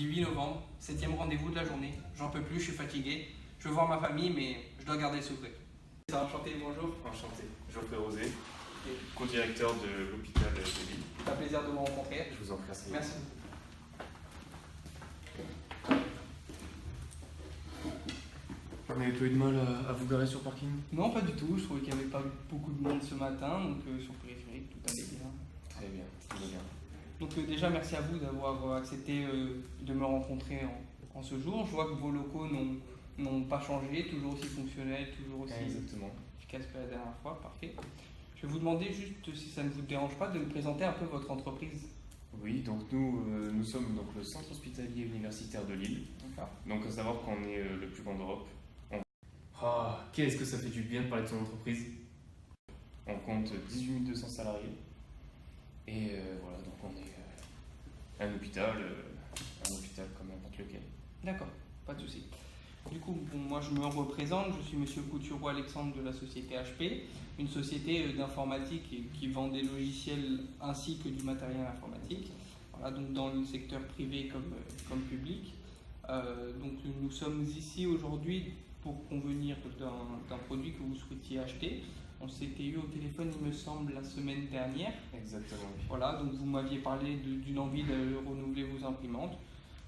Jeudi 8 novembre, 7e rendez-vous de la journée. J'en peux plus, je suis fatigué. Je veux voir ma famille, mais je dois garder le sourire. Enchanté, bonjour. Enchanté, Geoffrey Rosé, co-directeur de l'hôpital de Lille. C'est un plaisir de vous rencontrer. Je vous en prie. Merci. Vous n'avez pas eu de mal à vous garer sur le parking? Non, pas du tout. Je trouvais qu'il n'y avait pas beaucoup de monde ce matin, donc sur le périphérique, tout allait bien. Très bien, très bien. Donc déjà, merci à vous d'avoir accepté de me rencontrer en ce jour. Je vois que vos locaux n'ont pas changé, toujours aussi fonctionnels, toujours aussi efficaces que la dernière fois. Parfait. Je vais vous demander juste, si ça ne vous dérange pas, de me présenter un peu votre entreprise. Oui, donc nous sommes donc le centre hospitalier universitaire de Lille. D'accord. Donc à savoir qu'on est le plus grand d'Europe. Qu'est-ce que ça fait du bien de parler de son entreprise. On compte 18 200 salariés. Et voilà, donc on est un hôpital comme n'importe lequel. D'accord, pas de souci. Du coup, moi je me représente, je suis Monsieur Coutureau Alexandre de la société HP, une société d'informatique qui vend des logiciels ainsi que du matériel informatique, voilà, donc dans le secteur privé comme public. Donc nous sommes ici aujourd'hui pour convenir d'un produit que vous souhaitiez acheter. On s'était eu au téléphone, il me semble, la semaine dernière. Exactement. Voilà, donc vous m'aviez parlé d'une envie de renouveler vos imprimantes.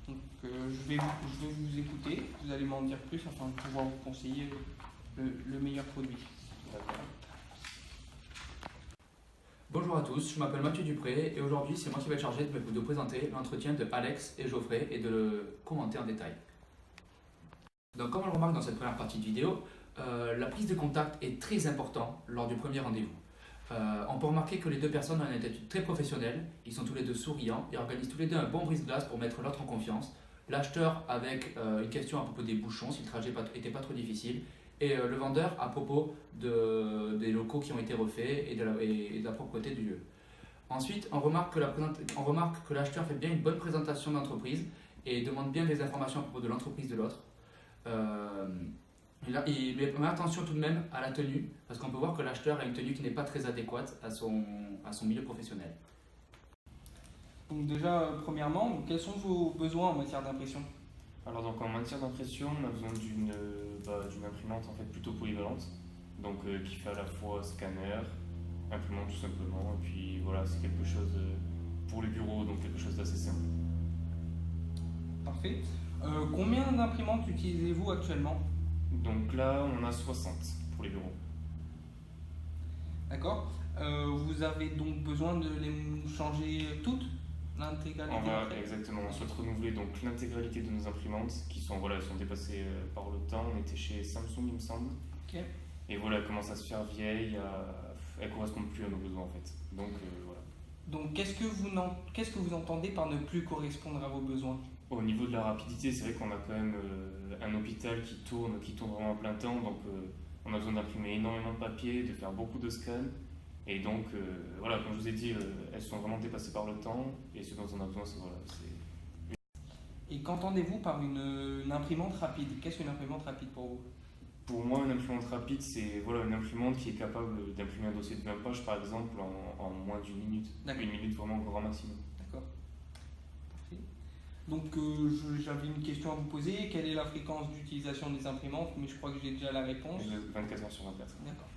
Donc je vais vous écouter, vous allez m'en dire plus afin de pouvoir vous conseiller le meilleur produit. Bonjour à tous, je m'appelle Mathieu Dupré et aujourd'hui c'est moi qui vais être chargé de vous présenter l'entretien de Alex et Geoffrey et de le commenter en détail. Donc comme on le remarque dans cette première partie de vidéo, la prise de contact est très importante lors du premier rendez-vous. On peut remarquer que les deux personnes ont une attitude très professionnelle, ils sont tous les deux souriants et organisent tous les deux un bon brise-glace pour mettre l'autre en confiance. L'acheteur avec une question à propos des bouchons, si le trajet n'était pas trop difficile, et le vendeur à propos des locaux qui ont été refaits et de la propreté du lieu. Ensuite, on remarque que l'acheteur fait bien une bonne présentation d'entreprise et demande bien des informations à propos de l'entreprise de l'autre. Il met attention tout de même à la tenue, parce qu'on peut voir que l'acheteur a une tenue qui n'est pas très adéquate à son milieu professionnel. Donc déjà, premièrement, quels sont vos besoins en matière d'impression? Alors donc en matière d'impression, on a besoin d'une imprimante en fait plutôt polyvalente, donc qui fait à la fois scanner, imprimante tout simplement, et puis voilà, c'est quelque chose pour les bureaux, donc quelque chose d'assez simple. Parfait. Combien d'imprimantes utilisez-vous actuellement? Donc là, on en a 60 pour les bureaux. D'accord. Vous avez donc besoin de les changer toutes? L'intégralité? Exactement, on souhaite renouveler donc l'intégralité de nos imprimantes qui sont, elles sont dépassées par le temps. On était chez Samsung, il me semble. Ok. Et voilà, elles commencent à se faire vieilles, elles ne correspondent plus à nos besoins en fait. Donc voilà. Donc qu'est-ce que vous entendez par ne plus correspondre à vos besoins? Au niveau de la rapidité, c'est vrai qu'on a quand même un hôpital qui tourne vraiment à plein temps, donc on a besoin d'imprimer énormément de papier, de faire beaucoup de scans. Et donc, voilà, comme je vous ai dit, elles sont vraiment dépassées par le temps, et ce dont on a besoin, c'est... Et qu'entendez-vous par une imprimante rapide? Qu'est-ce qu'une imprimante rapide pour vous? Pour moi, une imprimante rapide, c'est une imprimante qui est capable d'imprimer un dossier de 20 pages, par exemple, en moins d'une minute. Une minute vraiment au grand maximum. D'accord. Parfait. Donc, j'avais une question à vous poser. Quelle est la fréquence d'utilisation des imprimantes? Mais je crois que j'ai déjà la réponse. 24 heures sur 24. D'accord.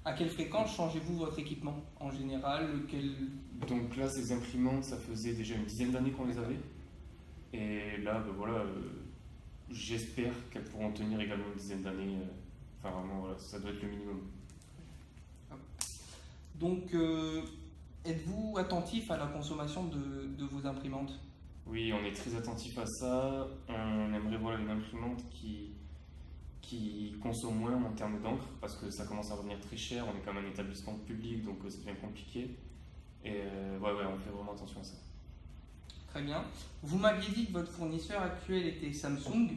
À quelle fréquence changez-vous votre équipement en général? Donc là, ces imprimantes, ça faisait déjà une dizaine d'années qu'on les avait. Et là, j'espère qu'elles pourront tenir également une dizaine d'années. Enfin, vraiment, ça doit être le minimum. Donc, êtes-vous attentif à la consommation de vos imprimantes? Oui, on est très attentif à ça. On aimerait voir une imprimante qui consomme moins en termes d'encre, parce que ça commence à revenir très cher. On est quand même un établissement public, donc ça devient compliqué. Et on fait vraiment attention à ça. Très bien. Vous m'aviez dit que votre fournisseur actuel était Samsung.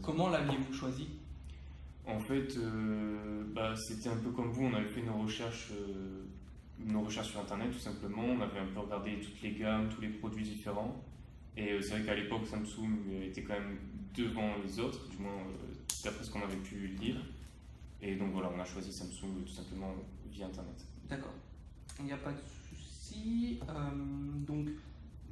Comment l'aviez-vous choisi? En fait, c'était un peu comme vous. On avait fait nos recherches sur Internet, tout simplement. On avait un peu regardé toutes les gammes, tous les produits différents. Et c'est vrai qu'à l'époque, Samsung était quand même devant les autres, du moins d'après ce qu'on avait pu lire. Et donc voilà, on a choisi Samsung tout simplement via Internet. D'accord. Il n'y a pas de souci. souci. Donc,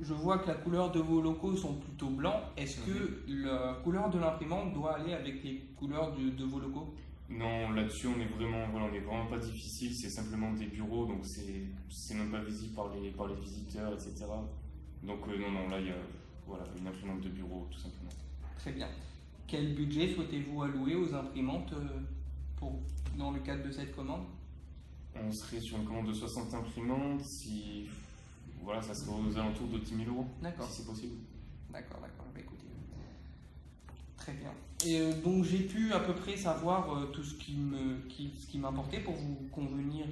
je vois que la couleur de vos locaux sont plutôt blancs. Est-ce que la couleur de l'imprimante doit aller avec les couleurs de vos locaux? Non, là-dessus, on est vraiment pas difficile. C'est simplement des bureaux, donc c'est même pas visible par les visiteurs, etc. Donc, non, là, il y a une imprimante de bureau, tout simplement. Très bien. Quel budget souhaitez-vous allouer aux imprimantes dans le cadre de cette commande? On serait sur une commande de 60 imprimantes, ça serait aux alentours de 10 000 euros, D'accord. si c'est possible. D'accord. Bah, écoutez. Très bien. Et donc j'ai pu à peu près savoir tout ce qui m'importait pour vous convenir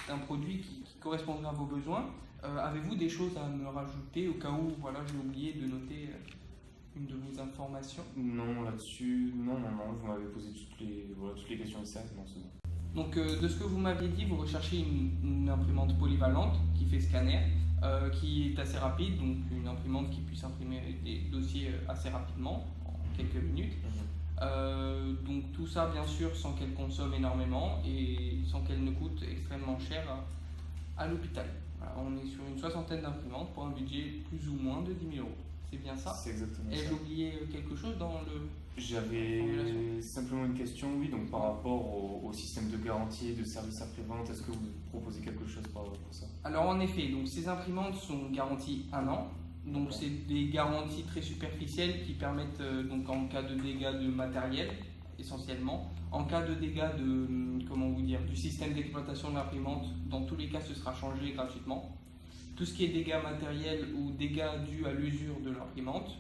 d'un produit qui correspondra à vos besoins. Avez-vous des choses à me rajouter au cas où j'ai oublié de noter une de vos informations? Non, là-dessus, non, vous m'avez posé toutes les questions nécessaires, non, c'est bon. Donc, de ce que vous m'aviez dit, vous recherchez une imprimante polyvalente qui fait scanner, qui est assez rapide, donc une imprimante qui puisse imprimer des dossiers assez rapidement, en quelques minutes. Donc, tout ça, bien sûr, sans qu'elle consomme énormément et sans qu'elle ne coûte extrêmement cher à l'hôpital. Voilà, on est sur une 60aine d'imprimantes pour un budget plus ou moins de 10 000 euros. C'est bien ça? C'est exactement ça. Ai-je oublié quelque chose dans le... J'avais simplement une question, oui, donc par rapport au système de garantie et de service après-vente, est-ce que vous proposez quelque chose par rapport à ça? Alors en effet, donc ces imprimantes sont garanties 1 an, donc c'est des garanties très superficielles qui permettent donc en cas de dégâts de matériel essentiellement, en cas de dégâts du système d'exploitation de l'imprimante, dans tous les cas ce sera changé gratuitement. Tout ce qui est dégâts matériels ou dégâts dus à l'usure de l'imprimante,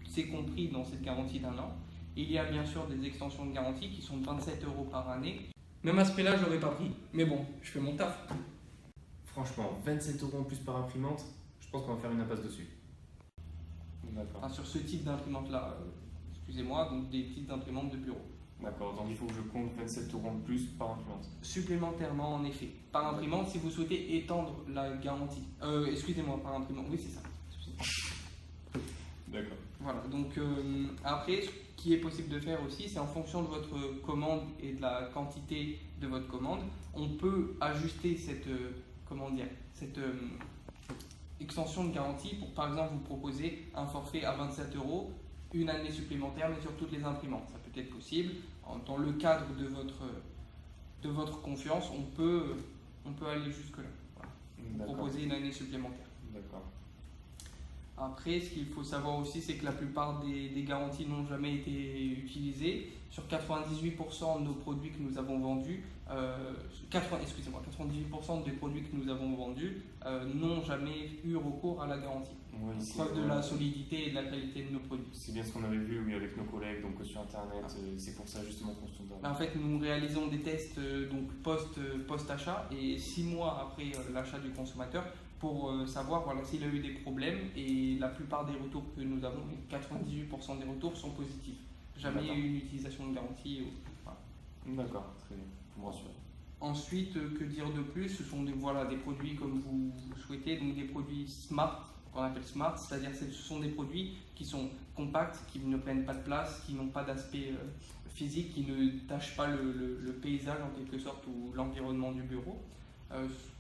c'est compris dans cette garantie d'1 an. Il y a bien sûr des extensions de garantie qui sont de 27 euros par année. Même à ce prix-là, je l'aurais pas pris. Mais bon, je fais mon taf. Franchement, 27 euros en plus par imprimante, je pense qu'on va faire une impasse dessus. D'accord. Enfin, sur ce type d'imprimante-là, excusez-moi, donc des types d'imprimantes de bureau. D'accord, donc il faut que je compte 27 euros en plus par imprimante. Supplémentairement, en effet. Par imprimante, si vous souhaitez étendre la garantie. Excusez-moi, par imprimante. Oui, c'est ça. D'accord. Voilà, donc après, ce qui est possible de faire aussi, c'est en fonction de votre commande et de la quantité de votre commande, on peut ajuster cette extension de garantie pour par exemple vous proposer un forfait à 27 euros, une année supplémentaire, mais sur toutes les imprimantes. Ça peut être possible. Dans le cadre de votre confiance, on peut aller jusque-là. Voilà. Proposer une année supplémentaire. D'accord. Après, ce qu'il faut savoir aussi, c'est que la plupart des garanties n'ont jamais été utilisées. Sur 98% de nos produits que nous avons vendus, 98% des produits que nous avons vendus n'ont jamais eu recours à la garantie. Oui, Preuve de la solidité et de la qualité de nos produits. C'est bien ce qu'on avait vu, oui, avec nos collègues, donc sur Internet. C'est pour ça justement qu'on se tourne vers. En fait, nous réalisons des tests post-achat et 6 mois après l'achat du consommateur pour savoir s'il a eu des problèmes, et la plupart des retours que nous avons, 98% des retours sont positifs. Jamais eu une utilisation de garantie. D'accord, très bien, vous me rassurez. Ensuite, que dire de plus? Ce sont des produits comme vous souhaitez, donc des produits smart, qu'on appelle smart, c'est-à-dire ce sont des produits qui sont compacts, qui ne prennent pas de place, qui n'ont pas d'aspect physique, qui ne tachent pas le paysage en quelque sorte ou l'environnement du bureau.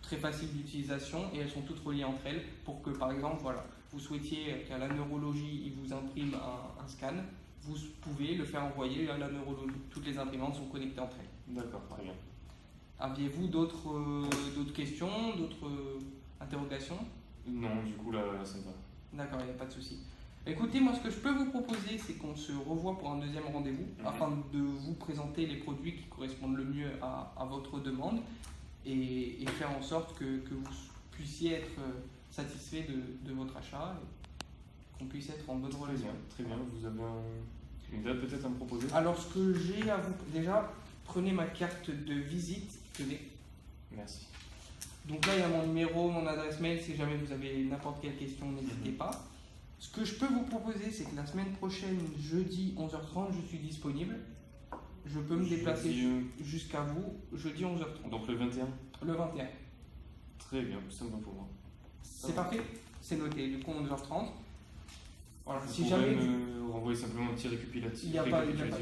Très facile d'utilisation, et elles sont toutes reliées entre elles pour que par exemple vous souhaitiez qu'à la neurologie il vous imprime un scan, vous pouvez le faire envoyer à la neurologie. Toutes les imprimantes sont connectées entre elles. D'accord, très bien. Aviez-vous d'autres questions, d'autres interrogations? Non, du coup là ça me va. D'accord, il n'y a pas de souci. Écoutez, moi ce que je peux vous proposer, c'est qu'on se revoie pour un deuxième rendez-vous afin de vous présenter les produits qui correspondent le mieux à votre demande et faire en sorte que vous puissiez être satisfait de votre achat et qu'on puisse être en bonne relation. Très bien. Vous avez une date peut-être à me proposer? Alors ce que j'ai à vous... Déjà, prenez ma carte de visite. Tenez. Merci. Donc là, il y a mon numéro, mon adresse mail. Si jamais vous avez n'importe quelle question, n'hésitez pas. Ce que je peux vous proposer, c'est que la semaine prochaine, jeudi 11h30, je suis disponible. Je peux me déplacer jusqu'à vous, jeudi 11h30. Donc le 21? Le 21. Très bien, ça me va pour moi. C'est parfait, c'est noté. Du coup, 11h30. Voilà. Vous Si pourrez jamais me renvoyer simplement un petit récapitulatif. il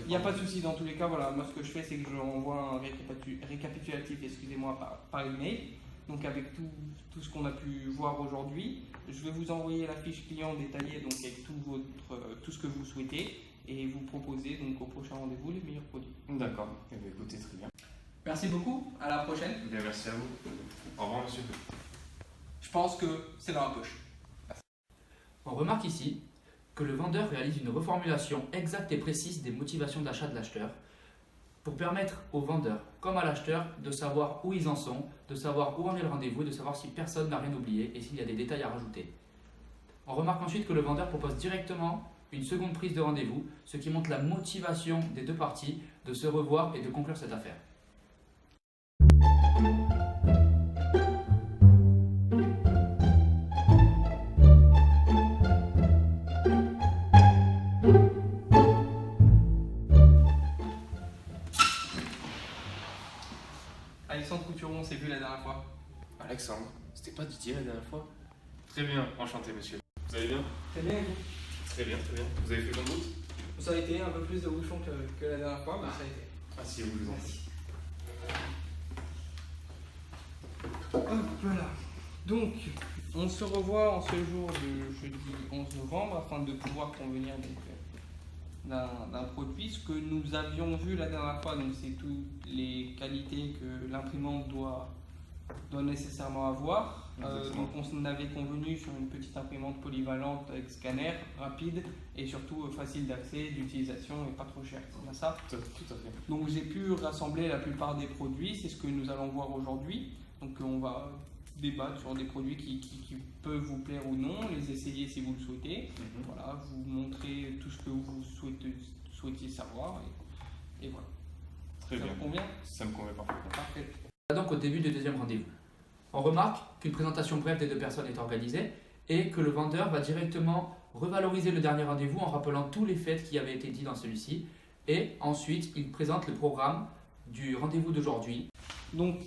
n'y a pas de souci dans tous les cas. Voilà, moi ce que je fais, c'est que je renvoie un récapitulatif, excusez-moi, par email. donc avec tout ce qu'on a pu voir aujourd'hui. Je vais vous envoyer la fiche client détaillée donc avec tout ce que vous souhaitez et vous proposer donc au prochain rendez-vous les meilleurs produits. D'accord, eh bien, écoutez, très bien. Merci beaucoup, à la prochaine. Eh bien, merci à vous. Au revoir, monsieur. Je pense que c'est dans la poche. On remarque ici que le vendeur réalise une reformulation exacte et précise des motivations d'achat de l'acheteur pour permettre au vendeur comme à l'acheteur de savoir où ils en sont, de savoir où en est le rendez-vous, de savoir si personne n'a rien oublié et s'il y a des détails à rajouter. On remarque ensuite que le vendeur propose directement une seconde prise de rendez-vous, ce qui montre la motivation des deux parties de se revoir et de conclure cette affaire. Alexandre Couturon, on s'est vu la dernière fois. Alexandre, c'était pas Didier la dernière fois? Très bien, enchanté, monsieur. Vous allez bien? Très bien, vous? Très bien, très bien. Vous avez fait bonne route? Ça a été un peu plus de bouchon que la dernière fois, mais ça a été. Ah, si, vous les en Merci. Hop là. Donc, on se revoit en ce jour de jeudi 11 novembre afin de pouvoir convenir d'un produit. Ce que nous avions vu la dernière fois, donc c'est toutes les qualités que l'imprimante doit nécessairement avoir. Donc on avait convenu sur une petite imprimante polyvalente avec scanner, rapide et surtout facile d'accès, d'utilisation et pas trop cher. C'est bien ça? Tout à fait. Donc j'ai pu rassembler la plupart des produits, c'est ce que nous allons voir aujourd'hui. Donc on va débattre sur des produits qui peuvent vous plaire ou non, les essayer si vous le souhaitez. Voilà, vous montrer tout ce que vous souhaitiez savoir et voilà. Très Ça bien. vous convient? Ça me convient parfaitement. Parfait. Donc au début du deuxième rendez-vous. On remarque qu'une présentation brève des deux personnes est organisée et que le vendeur va directement revaloriser le dernier rendez-vous en rappelant tous les faits qui avaient été dits dans celui-ci. Et ensuite, il présente le programme du rendez-vous d'aujourd'hui. Donc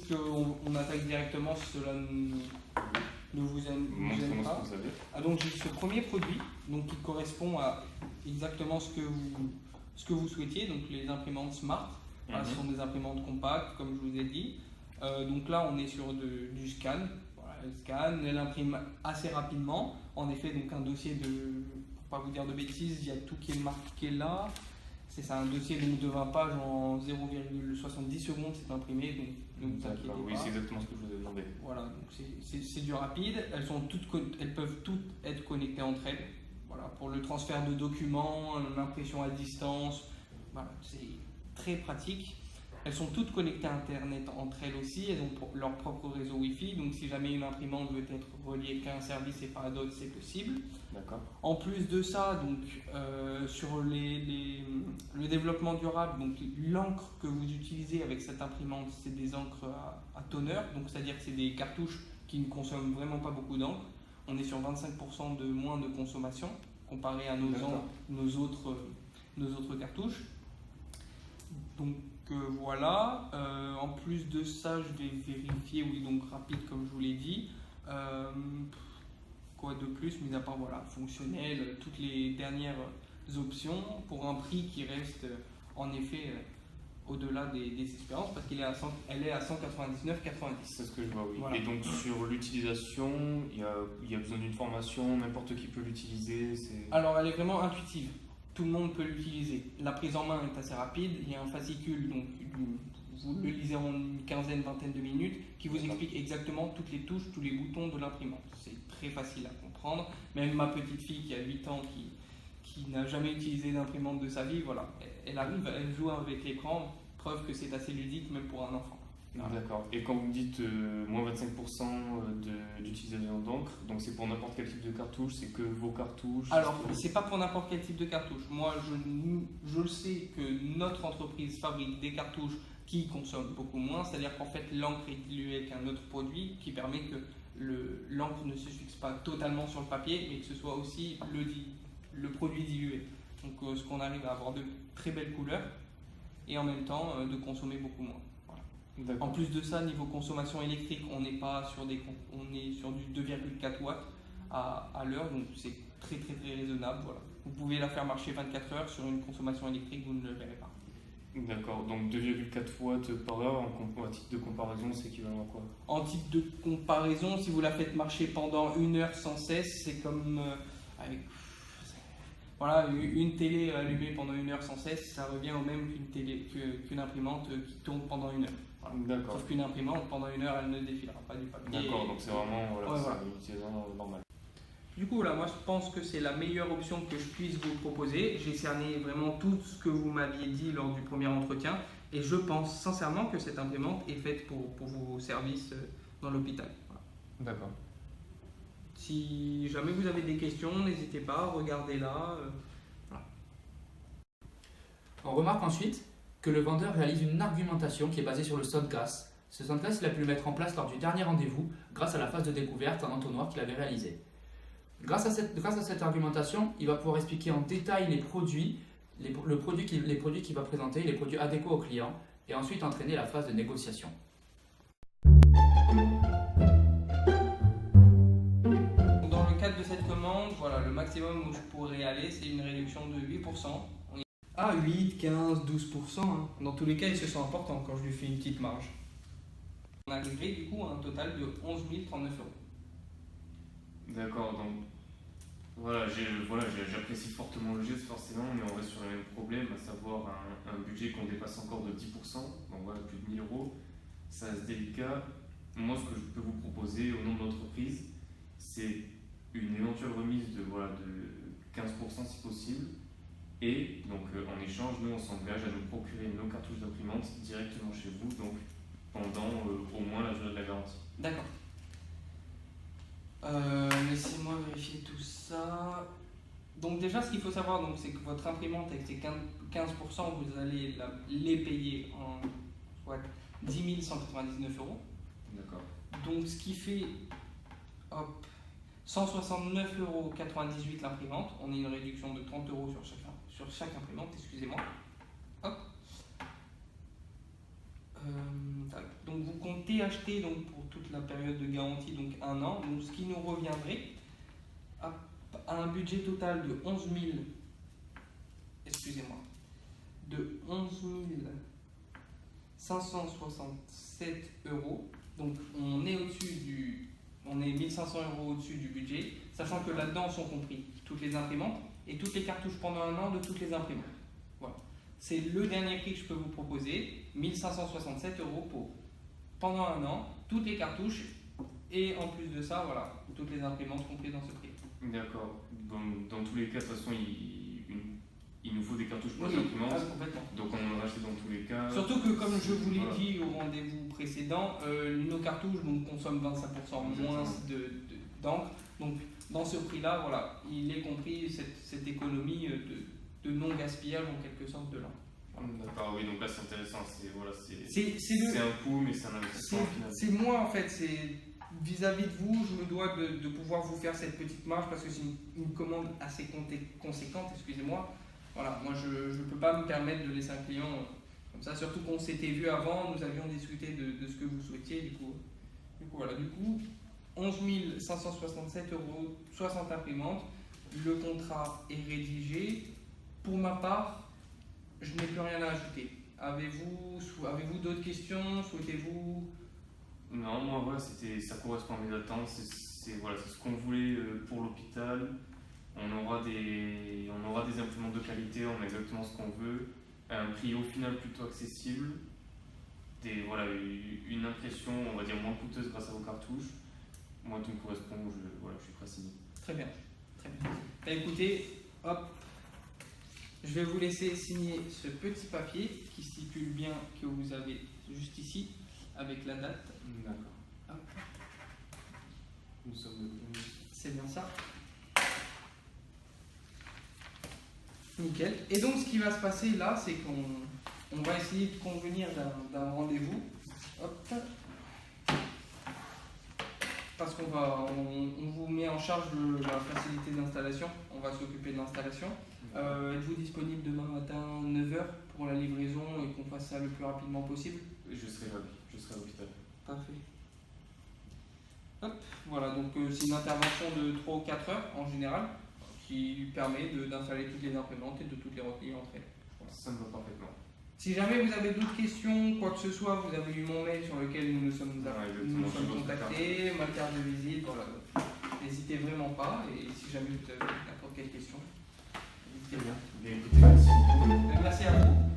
on attaque directement, si cela ne vous aime Montrez-moi pas. ce que vous avez. Ah, donc j'ai ce premier produit donc, qui correspond à exactement ce que vous souhaitiez, donc les imprimantes Smart. Voilà, ce sont des imprimantes compactes, comme je vous ai dit. Donc là, on est sur du scan. Voilà, elle scanne, elle imprime assez rapidement. En effet, donc un dossier pour pas vous dire de bêtises, il y a tout qui est marqué là. C'est ça, un dossier donc, de 20 pages en 0,70 secondes, c'est imprimé, donc ne vous inquiétez Oui, pas. c'est exactement ce que je vous ai demandé. Voilà, donc c'est du rapide. Elles peuvent toutes être connectées entre elles. Voilà, pour le transfert de documents, l'impression à distance, voilà, c'est très pratique. Elles sont toutes connectées à Internet entre elles aussi, elles ont leur propre réseau Wi-Fi, donc si jamais une imprimante veut être reliée qu'à un service et pas à d'autres, c'est possible. D'accord. En plus de ça, donc, sur le développement durable, donc l'encre que vous utilisez avec cette imprimante, c'est des encres à tonneur, donc c'est-à-dire que c'est des cartouches qui ne consomment vraiment pas beaucoup d'encre. On est sur 25% de moins de consommation comparé à nos autres cartouches. Donc voilà, en plus de ça, je vais vérifier, oui, donc rapide comme je vous l'ai dit. Quoi de plus, mis à part voilà, fonctionnel, toutes les dernières options pour un prix qui reste en effet au-delà des espérances parce qu'elle est à 199,90. C'est ce que je vois, oui. Voilà. Et donc sur l'utilisation, il y a besoin d'une formation, n'importe qui peut l'utiliser. Alors elle est vraiment intuitive. Tout le monde peut l'utiliser. La prise en main est assez rapide. Il y a un fascicule, donc vous le lisez en une quinzaine, vingtaine de minutes, qui vous explique exactement toutes les touches, tous les boutons de l'imprimante. C'est très facile à comprendre. Même ma petite fille qui a 8 ans, qui n'a jamais utilisé d'imprimante de sa vie, voilà, elle arrive, elle joue avec l'écran, preuve que c'est assez ludique même pour un enfant. D'accord. Et quand vous me dites moins 25% d'utilisation d'encre, donc c'est pour n'importe quel type de cartouche, c'est que vos cartouches? Alors, c'est pas pour n'importe quel type de cartouche. Moi, je le sais que notre entreprise fabrique des cartouches qui consomment beaucoup moins, c'est-à-dire qu'en fait, l'encre est diluée avec un autre produit qui permet que l'encre ne se fixe pas totalement sur le papier, mais que ce soit aussi le produit dilué. Donc, ce qu'on arrive à avoir de très belles couleurs et en même temps de consommer beaucoup moins. En plus de ça, niveau consommation électrique, on est sur du 2,4 watts à l'heure, donc c'est très très très raisonnable. Voilà. Vous pouvez la faire marcher 24 heures sur une consommation électrique, vous ne le verrez pas. D'accord, donc 2,4 watts par heure, à titre de comparaison, c'est équivalent à quoi? En type de comparaison, si vous la faites marcher pendant 1 heure sans cesse, c'est comme avec voilà, une télé allumée pendant 1 heure sans cesse, ça revient au même qu'une imprimante qui tourne pendant 1 heure. Voilà. D'accord. Sauf qu'une imprimante, pendant 1 heure, elle ne défilera pas du papier. D'accord, donc c'est vraiment voilà, Ouais, c'est voilà. une utilisation normale. Du coup, là, moi je pense que c'est la meilleure option que je puisse vous proposer. J'ai cerné vraiment tout ce que vous m'aviez dit lors du premier entretien et je pense sincèrement que cette imprimante est faite pour vos services dans l'hôpital. Voilà. D'accord. Si jamais vous avez des questions, n'hésitez pas, regardez-la. On remarque ensuite que le vendeur réalise une argumentation qui est basée sur le Soundcast. Ce Soundcast, il a pu le mettre en place lors du dernier rendez-vous grâce à la phase de découverte en entonnoir qu'il avait réalisé. Grâce à cette argumentation, il va pouvoir expliquer en détail les produits qu'il va présenter, les produits adéquats au client, et ensuite entraîner la phase de négociation. Dans le cadre de cette commande, voilà, le maximum où je pourrais aller, c'est une réduction de 8%. Ah, 8, 15, 12%. Hein. Dans tous les cas, ils se sont importants quand je lui fais une petite marge. On arriverait du coup à un total de 11 039 euros. D'accord, donc j'apprécie fortement le geste forcément, mais on reste sur le même problème, à savoir un budget qu'on dépasse encore de 10%, donc voilà, plus de 1 000 euros, ça reste délicat. Moi, ce que je peux vous proposer au nom de l'entreprise, c'est une éventuelle remise de 15% si possible, et donc en échange, nous on s'engage à nous procurer nos cartouches d'imprimante directement chez vous, donc pendant au moins la durée de la garantie. D'accord. Laissez-moi vérifier tout ça. Donc déjà, ce qu'il faut savoir, donc, c'est que votre imprimante avec ces 15%, vous allez les payer en soit 10 199 euros. D'accord. Donc ce qui fait 169,98 euros l'imprimante. On a une réduction de 30 euros sur chaque imprimante, excusez-moi. Hop. Donc vous comptez acheter donc, pour toute la période de garantie, donc 1 an, donc ce qui nous reviendrait à un budget total de 11 567 euros. Donc on est 1500 euros au-dessus du budget, sachant que là-dedans sont compris toutes les imprimantes et toutes les cartouches pendant 1 an de toutes les imprimantes. Voilà. C'est le dernier prix que je peux vous proposer, 1567 euros pour pendant 1 an, toutes les cartouches et en plus de ça, voilà, toutes les imprimantes comprises dans ce prix. D'accord. Dans tous les cas, de toute façon, il nous faut des cartouches pour les Oui, imprimantes. complètement. Donc on en a acheté dans tous les cas. Surtout que comme je vous l'ai Voilà. dit au rendez-vous précédent, nos cartouches donc, consomment 25% moins d'encre. Donc dans ce prix-là, voilà, il est compris cette économie de non-gaspillage en quelque sorte de l'encre. D'accord, oui, donc là c'est intéressant. C'est C'est un coût, mais c'est un investissement au final. C'est moi en fait, c'est vis-à-vis de vous, je me dois de pouvoir vous faire cette petite marge parce que c'est une commande assez conséquente, excusez-moi. Voilà, moi je ne peux pas me permettre de laisser un client comme ça, surtout qu'on s'était vu avant, nous avions discuté de ce que vous souhaitiez, du coup 11 567 euros, 60 imprimantes, le contrat est rédigé. Pour ma part, je n'ai plus rien à ajouter. Avez-vous d'autres questions? Souhaitez-vous? Non, moi voilà, ça correspond à mes attentes. C'est ce qu'on voulait pour l'hôpital. On aura des imprimantes de qualité, on a exactement ce qu'on veut. À un prix au final plutôt accessible. Une impression, on va dire, moins coûteuse grâce à vos cartouches. Moi, tout me correspond, je suis prêt à signer. Très bien, très bien. Bah, écoutez, hop, je vais vous laisser signer ce petit papier qui stipule bien que vous avez juste ici, avec la date. D'accord. Hop. Nous sommes le 11. C'est bien ça. Nickel. Et donc ce qui va se passer là, c'est qu'on va essayer de convenir d'un rendez-vous. Hop. Parce qu'on vous met en charge de la facilité d'installation. On va s'occuper de l'installation. Êtes-vous disponible demain matin 9h pour la livraison et qu'on fasse ça le plus rapidement possible? Je serai là, je serai à l'hôpital. Parfait. Hop, voilà, donc c'est une intervention de 3 ou 4 heures en général qui permet d'installer toutes les imprimantes et de toutes les replier entre elles. Voilà. Ça me va parfaitement. Si jamais vous avez d'autres questions, quoi que ce soit, vous avez eu mon mail sur lequel nous nous sommes contactés, ma carte de visite, voilà. N'hésitez vraiment pas, et si jamais vous avez n'importe quelle question, n'hésitez bien. Bien, écoutez, merci. Merci à vous.